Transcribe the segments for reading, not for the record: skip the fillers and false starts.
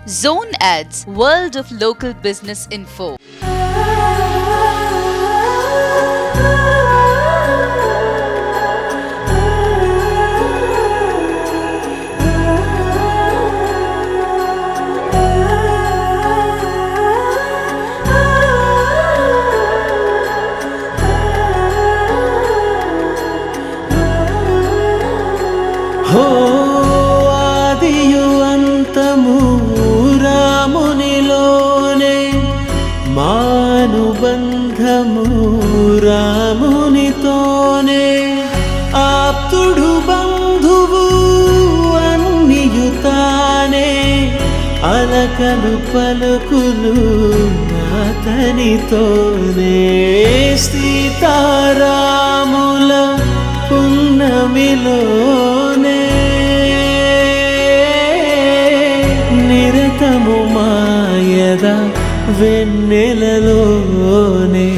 Zone Ads, World of Local Business Info. హో ఆదియు అంతము రామునిలోనే మానుబంధము రామునితోనే ఆప్తుడు బంధువు అన్నియుతానే అలకలు పలుకులు అతనితోనే సీతారాముల పున్నమిలోనే నిరతము మాయద వెన్నెలలోనే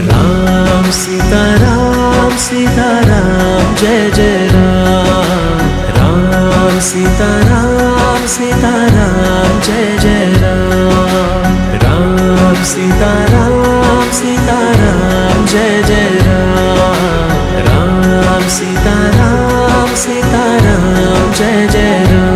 రామ్ సీతారాం సీతారాం జయ జయ రామ్ రామ్ సీతారాం సీతారాం జయ జయ రామ్ రామ్ సీతారాం సీతారాం జయ జయ రామ్ రామ్ సీతారాం సీతారాం జయ జయ రామ్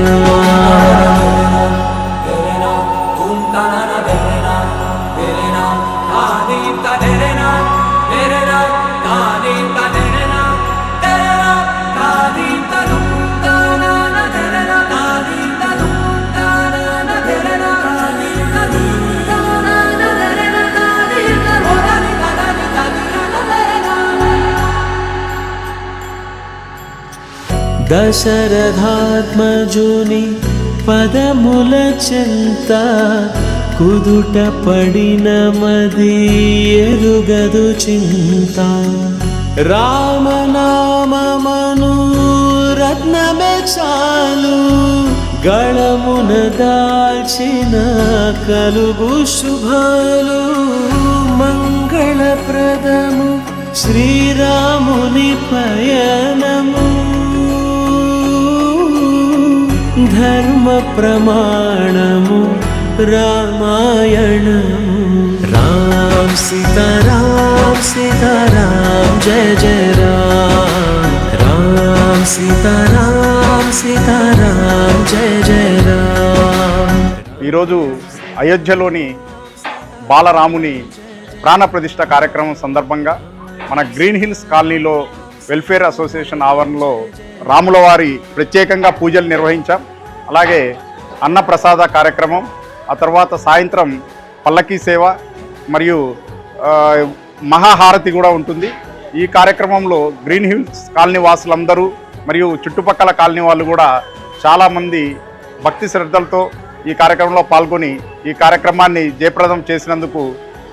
దశరథాత్మజుని పదముల చెంత కుదుట పడిన మది ఎరుగదు చింత రామనామమను రత్నమే చాలు గళమున దాల్చిన కలుగు శుభాలు మంగళప్రదము శ్రీరాముని పయనము ధర్మ ప్రమాణము రామాయణము రామ్ సీతారాం సీతారాం జయ జయ రామ్ రామ్ సీతారాం సీతారాం జయ జయ రామ్. ఈరోజు అయోధ్యలోని బాలరాముని ప్రాణప్రతిష్ఠ కార్యక్రమం సందర్భంగా మన గ్రీన్ హిల్స్ కాలనీలో వెల్ఫేర్ అసోసియేషన్ ఆవరణలో రాముల వారి ప్రత్యేకంగా పూజలు నిర్వహించాం. అలాగే అన్నప్రసాద కార్యక్రమం, ఆ తర్వాత సాయంత్రం పల్లకీ సేవ మరియు మహాహారతి కూడా ఉంటుంది. ఈ కార్యక్రమంలో గ్రీన్ హిల్స్ కాలనీ వాసులందరూ మరియు చుట్టుపక్కల కాలనీ వాళ్ళు కూడా చాలామంది భక్తి శ్రద్ధలతో ఈ కార్యక్రమంలో పాల్గొని ఈ కార్యక్రమాన్ని జయప్రదం చేసినందుకు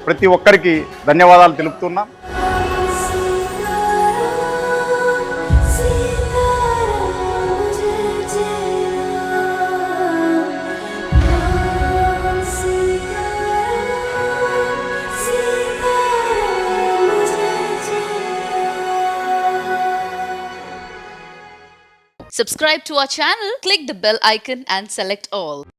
ప్రతి ఒక్కరికి ధన్యవాదాలు తెలుపుతున్నాం. Subscribe to our channel, click the bell icon and select all.